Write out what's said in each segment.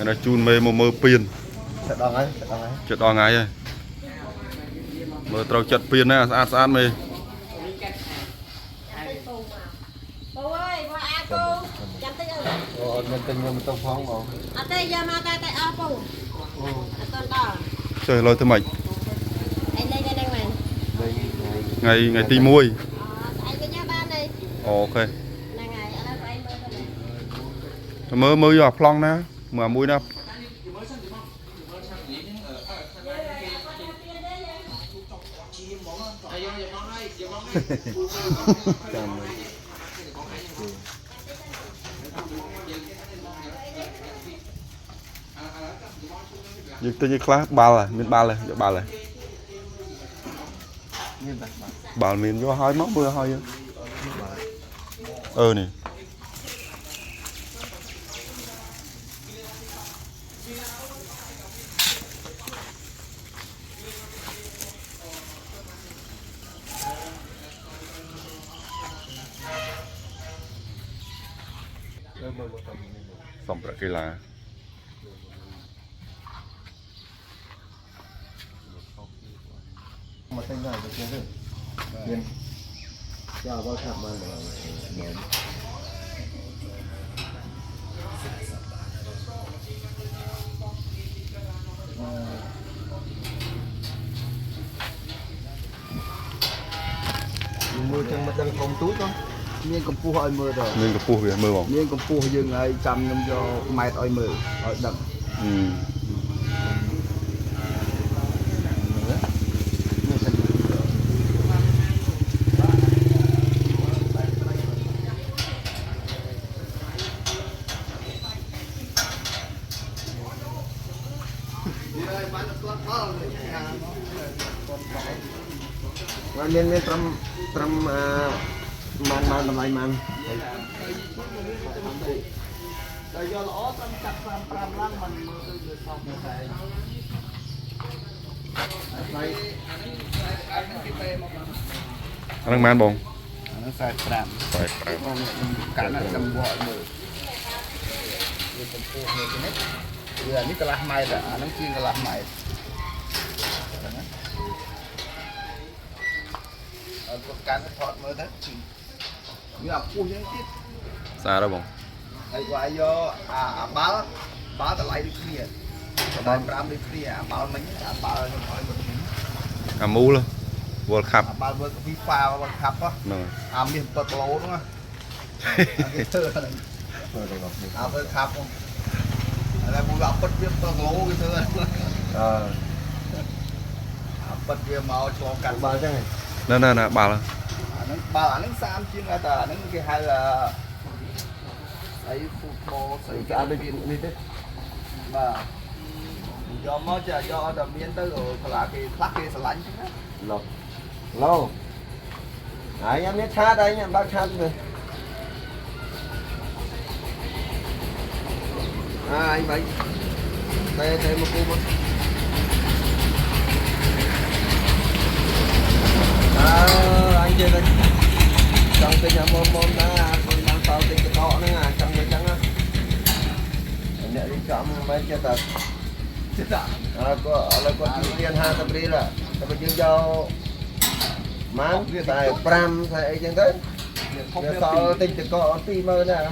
nó chun mê mơ pin chật đòn ngay rồi mơ trâu chật pin này sát mê trời lôi thứ mày ngày ti mui ok mơ vô plong nè mà mui nè nhưng tôi như class ba là miền ba là bảo miền vô hơi móc mưa hơi nè xong rồi cái là mà tên này được chưa nên cho vào thảm mà ném mưa chân mặt đang không túi con miên cầm pu hơi mưa rồi miên cầm pu về mưa không miên cầm pu dừng ấy trăm năm cho mai oi mưa oi đậm miên trăm man tầm lại man anh man bông nó phải làm cả là cầm vội mười giờ ní cái lá mai đã nó kia cái lá mai cá nó thọt mới thế như là cua như thế xa đâu bông ai qua do báo ta lại đi kia còn làm đi kia báo mình báo nó nói một mu luôn World Cup báo vừa FIFA World Cup á miền Bắc lố đúng không World Cup không là buổi gặp bất viêm Bắc lố cái thứ bất viêm màu cho cắn bao chứ nè bà là bà nó xăm chuyên là tờ nó cái hay là ấy football xây cả bên đi thế mà do mới chờ do đầm miên tới rồi là cái phát cái sờ lạnh chứ lâu đấy em biết chat đây nha bác chat rồi anh vậy đây một cô anh chơi đây trong cái nhà môn đã đang tao tính cái to nữa à trong cái trắng á để đi chọn mấy chơi tật có tiền hai tập đi là tập đi cho mán tại pram tại ấy chẳng tới sau tính từ có tí mơ nè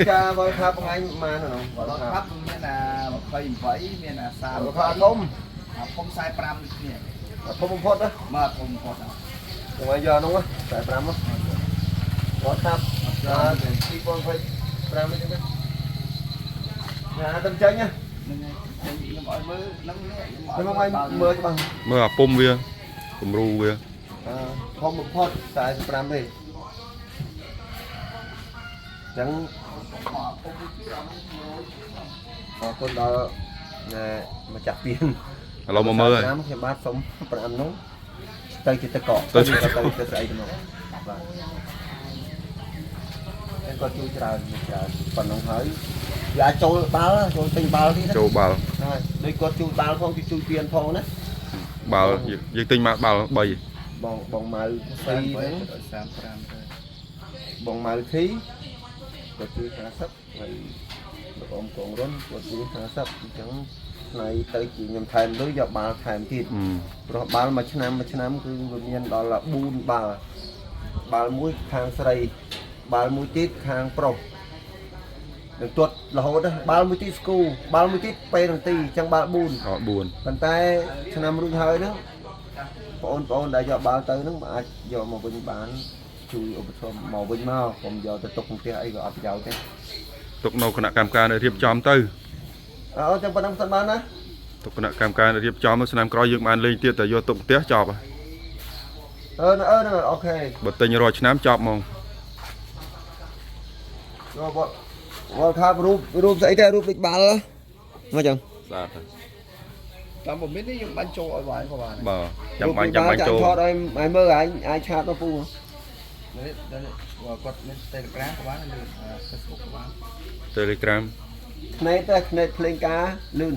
cha voi tháp anh mà nó voi tháp nên là khơi vẫy nên là sao không sai pram nè không phốt đó mà không phốt rồi bây giờ đúng không tại pram á voi tháp khi con phải pram mới chứ nhà tâm chơi nhá mưa pum bia cùng ru bia không một phút tại pram đi chẳng con đó mà chặt tiền lâu mà mơ rồi cái bát sống pram nó tay thì ta cọ tay thì ta xây nó គាត់ជួយច្រើនប៉ុណ្ណឹងហើយវាអាចចូលបាល់ចូលទិញបាល់ទៀតណា ចូលបាល់ ហើយដូចគាត់ជួយបាល់ផងជួយពៀនផងណា បាល់យើងទិញមកបាល់3 បងម៉ៅ 35 ធី ទៅ បងម៉ៅធីគាត់ជួយ50ហើយលោកអ៊ំកងរុនគាត់ជួយ50អញ្ចឹងផ្នែកទៅជាខ្ញុំថែមលុយយកបាល់ថែមទៀតព្រោះបាល់មួយឆ្នាំគឺវាមានដល់4បាល់មួយខាងស្រីបាល់មួយទៀតខាងប្រុសនឹងទាត់រហូតដែរបាល់មួយទៀតស្គូបាល់មួយទៀតពេលនាទីអញ្ចឹងបាល់4 ប៉ុន្តែឆ្នាំរួចហើយហ្នឹងបងដែលយកបាល់ទៅហ្នឹងអាចយកមកវិញបានជួយឧបត្ថម្ភមកវិញមកកុំយកទៅទុកក្នុងផ្ទះអីក៏អត់ប្រយោជន៍ទេ ទុកនៅគណៈកម្មការរៀបចំទៅ អូចឹងប៉ុណ្ណឹងសិនបានណា ទុកគណៈកម្មការរៀបចំទៅឆ្នាំក្រោយយើងបានលេងទៀតតែយកទុកផ្ទះចប់ អូខេ បើទិញរាល់ឆ្នាំចប់ហ្មង វល់ថារូបស្អីទៅរូបដូចបាល់មកចឹង ស្អាត តាមបំនេះយើងបាញ់ចូលឲ្យបានក៏បាន បាទចាំបាញ់ចូល ថតឲ្យមើលអាចឆាតមកពូ នេះគាត់មាន Telegram ក៏បានឬ Facebook ក៏បាន Telegram ភ្នែកភ្លេងការលឿន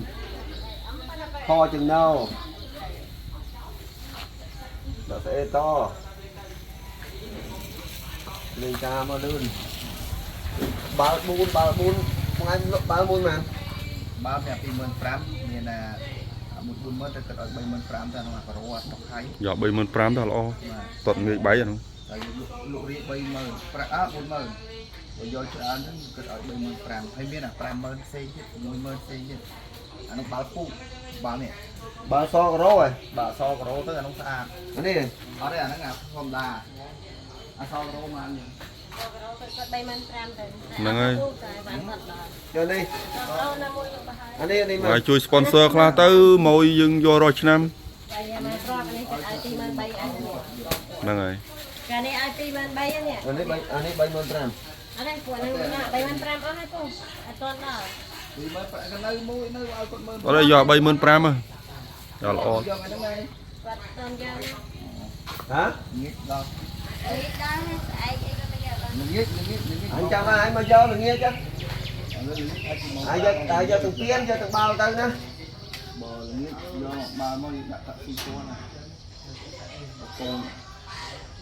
ខចឹងណោដល់ស្អីតភ្លេងការមកលឿនបាល់4ថ្ងៃលក់បាល់មួយមែន បាល់តែ 25,000 មាន 140,000 ទៅគាត់ឲ្យ 35,000 ទៅក្នុងអាការ៉ូអត់មកហើយ យក 35,000 ទៅល្អតត់ងាយបាយអានោះ ហើយលក់រៀល 30,000 ប្រាក់4,000 បើយកច្រើនហ្នឹងគាត់ឲ្យ 35,000 ហើយមាន 50,000 ផ្សេងទៀត 10,000 ផ្សេងទៀតអានោះបាល់ពូបាល់នេះ បាល់សការ៉ូហ៎ បាទសការ៉ូទៅអានោះស្អាត នេះ អត់ទេអាហ្នឹងអាធម្មតាអាសការ៉ូមកនេះ ហ្នឹងហើយ ចូលនេះអានេះ ហើយជួយ sponsor ខ្លះទៅមកយើងយករាល់ឆ្នាំហ្នឹងហើយ កាលនេះឲ្យ 23,000 នេះ អានេះ 35,000 អានេះពួកនឹងណា 35,000 អស់ហើយពូអត់ទាន់ដល់ ពីមើលប្រាក់កនៅមួយនៅឲ្យគាត់មើល អត់យក 35,000 មកដល់ល្អ យកអាហ្នឹងហើយ គាត់តាន់យក ហ៎ ងាកដល់ អីដល់ស្អែកអីក៏ទៅយកដល់ ងាក អញចាំឲ្យមកយកល្ងាចចឹង ឥឡូវងាកអាចមក អាយកទាំងពៀនយកទាំងបាល់ទៅណា បើងាកយកបាល់មកដាក់តាក់ពីខ្លួនណាកូន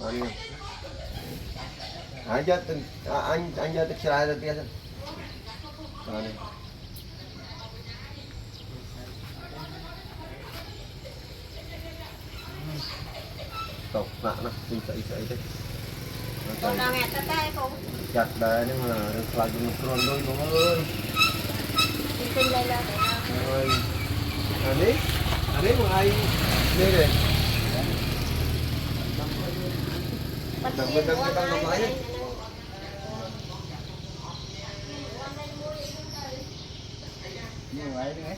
បាទនេះអាយកទាំងអញយកទឹកច្រាយទៅទៀតបាទនេះតោះណាស់ណាពីស្អីទេ កូនដល់អ្នកទៅតែពូ ចាត់ដែរហ្នឹងរឿងខ្លាចយើងគ្រាន់លុយបងអើយ ទិញលេខឡើងទៅ ហើយអានេះមកឲ្យនេះទេ បាត់ ដល់ ទៅ ដល់ដល់មកនេះ như vậy đấy